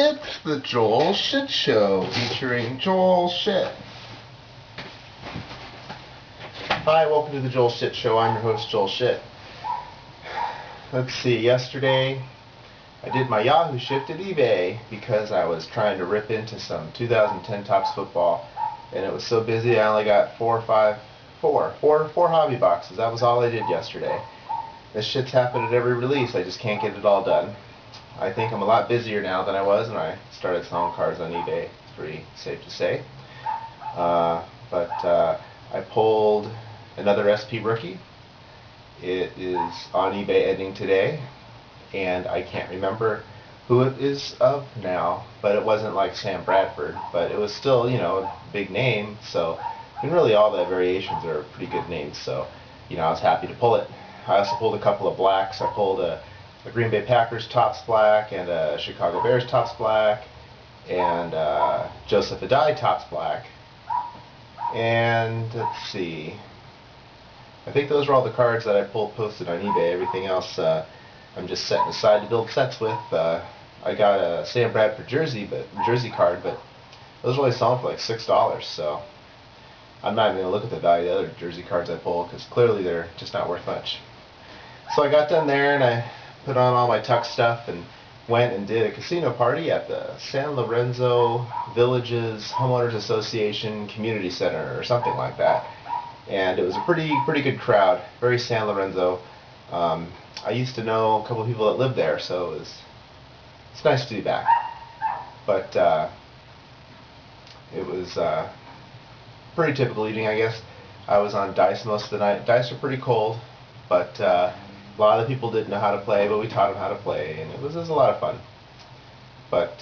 It's the Joel Shit Show featuring Joel Shit. Hi, welcome to the Joel Shit Show. I'm your host, Joel Shit. Let's see, yesterday I did my Yahoo shift at eBay because I was trying to rip into some 2010 Topps football, and it was so busy I only got four hobby boxes. That was all I did yesterday. This shit's happened at every release. I just can't get it all done. I think I'm a lot busier now than I was when I started selling cars on eBay. It's pretty safe to say. But I pulled another SP rookie. It is on eBay ending today, and I can't remember who it is of now, but it wasn't like Sam Bradford, but it was still, you know, a big name. So, and really all the variations are pretty good names, so, you know, I was happy to pull it. I also pulled a couple of blacks. I pulled a Green Bay Packers Topps black and a Chicago Bears Topps black and Joseph Addai Topps black. And let's see, I think those are all the cards that I posted on eBay. Everything else I'm just setting aside to build sets with. I got a Sam Bradford jersey card, but those are only selling for like $6, so I'm not even going to look at the value of the other jersey cards I pulled because clearly they're just not worth much. So I got done there and I put on all my Tux stuff and went and did a casino party at the San Lorenzo Villages Homeowners Association Community Center or something like that. And it was a pretty good crowd, very San Lorenzo. I used to know a couple of people that lived there, so it's nice to be back. But it was pretty typical eating, I guess. I was on dice most of the night. Dice are pretty cold, but a lot of the people didn't know how to play, but we taught them how to play, and it was a lot of fun. But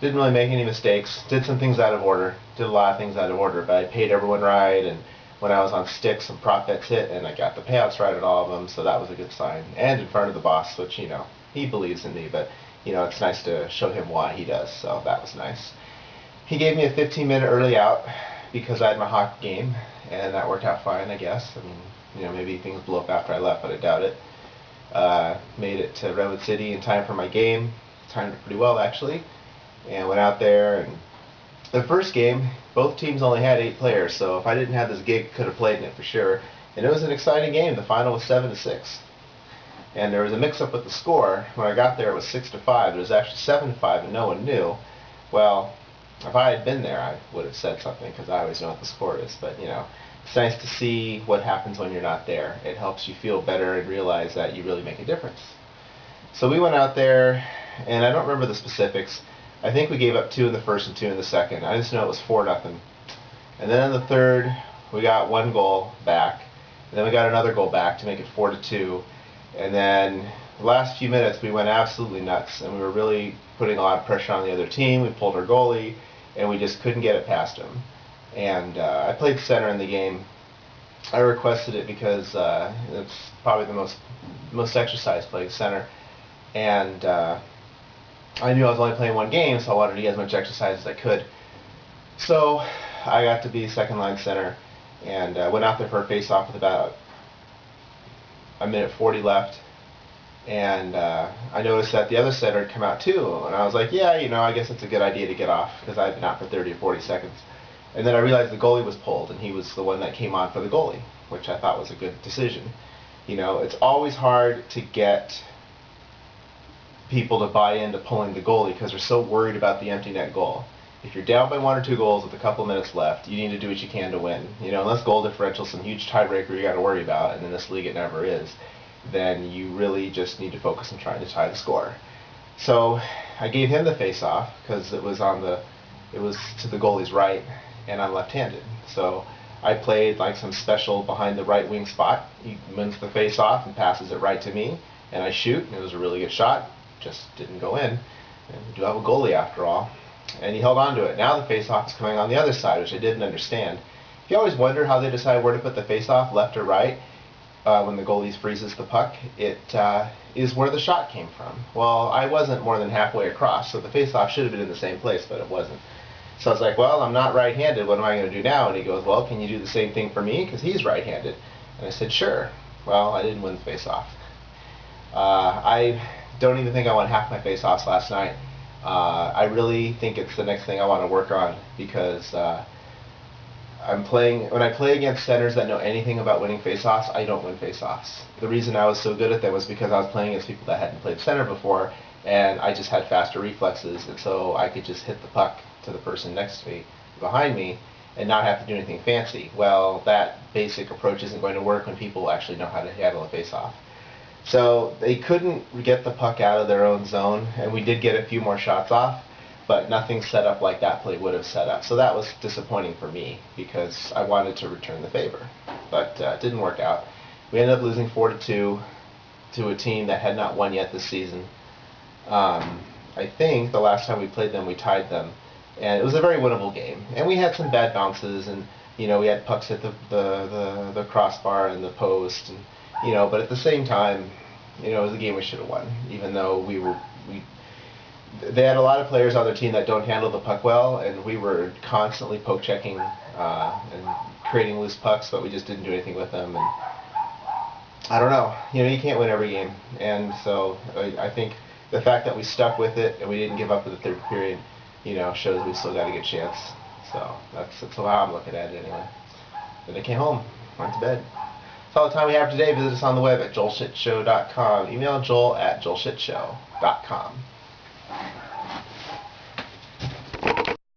didn't really make any mistakes. Did some things out of order. Did a lot of things out of order, but I paid everyone right, and when I was on sticks, some prop bets hit, and I got the payouts right at all of them, so that was a good sign. And in front of the boss, which, you know, he believes in me, but, you know, it's nice to show him why he does, so that was nice. He gave me a 15-minute early out because I had my hockey game, and that worked out fine, I guess. I mean, you know, maybe things blew up after I left, but I doubt it. Made it to Redwood City in time for my game. Timed it pretty well, actually. And went out there, and the first game, both teams only had 8 players, so if I didn't have this gig, could have played in it for sure. And it was an exciting game. The final was 7-6. And there was a mix-up with the score. When I got there, it was 6-5. It was actually 7-5, and no one knew. Well, if I had been there, I would have said something, because I always know what the score is. But, you know, it's nice to see what happens when you're not there. It helps you feel better and realize that you really make a difference. So we went out there, and I don't remember the specifics. I think we gave up 2 in the first and 2 in the second. I just know it was 4-0. And then in the third, we got 1 goal back. And then we got another goal back to make it 4-2. And then the last few minutes, we went absolutely nuts. And we were really putting a lot of pressure on the other team. We pulled our goalie, and we just couldn't get it past him. And I played center in the game. I requested it because it's probably the most exercised playing center. And I knew I was only playing 1 game, so I wanted to get as much exercise as I could. So I got to be second line center and went out there for a face-off with about a minute 40 left. And I noticed that the other center had come out too, and I was like, yeah, you know, I guess it's a good idea to get off because I'd been out for 30 or 40 seconds. And then I realized the goalie was pulled, and he was the one that came on for the goalie, which I thought was a good decision. You know, it's always hard to get people to buy into pulling the goalie because they're so worried about the empty net goal. If you're down by 1 or 2 goals with a couple minutes left, you need to do what you can to win. You know, unless goal differential is some huge tiebreaker you got to worry about, and in this league it never is, then you really just need to focus on trying to tie the score. So I gave him the face-off because it was to the goalie's right, and I'm left-handed. So I played like some special behind the right wing spot. He wins the face-off and passes it right to me, and I shoot, and it was a really good shot. Just didn't go in. And we do have a goalie after all. And he held on to it. Now the face-off is coming on the other side, which I didn't understand. If you always wonder how they decide where to put the face-off, left or right, when the goalie freezes the puck, it is where the shot came from. Well, I wasn't more than halfway across, so the face-off should have been in the same place, but it wasn't. So I was like, well, I'm not right-handed. What am I going to do now? And he goes, well, can you do the same thing for me? Because he's right-handed. And I said, sure. Well, I didn't win the face-off. I don't even think I won half my face-offs last night. I really think it's the next thing I want to work on because when I play against centers that know anything about winning face-offs, I don't win face-offs. The reason I was so good at that was because I was playing against people that hadn't played center before, and I just had faster reflexes, and so I could just hit the puck to the person next to me, behind me, and not have to do anything fancy. Well, that basic approach isn't going to work when people actually know how to handle a face-off. So they couldn't get the puck out of their own zone, and we did get a few more shots off, but nothing set up like that play would have set up. So that was disappointing for me because I wanted to return the favor, but it didn't work out. We ended up losing 4-2 to a team that had not won yet this season. I think the last time we played them, we tied them, and it was a very winnable game. And we had some bad bounces, and we had pucks hit the crossbar and the post, and but at the same time, it was a game we should have won, even though they had a lot of players on their team that don't handle the puck well, and we were constantly poke checking and creating loose pucks, but we just didn't do anything with them. And I don't know, you can't win every game, and so I think the fact that we stuck with it and we didn't give up in the third period, shows we still got a good chance. So that's how I'm looking at it anyway. Then I came home, went to bed. That's all the time we have today. Visit us on the web at joelshitshow.com. Email joel@joelshitshow.com.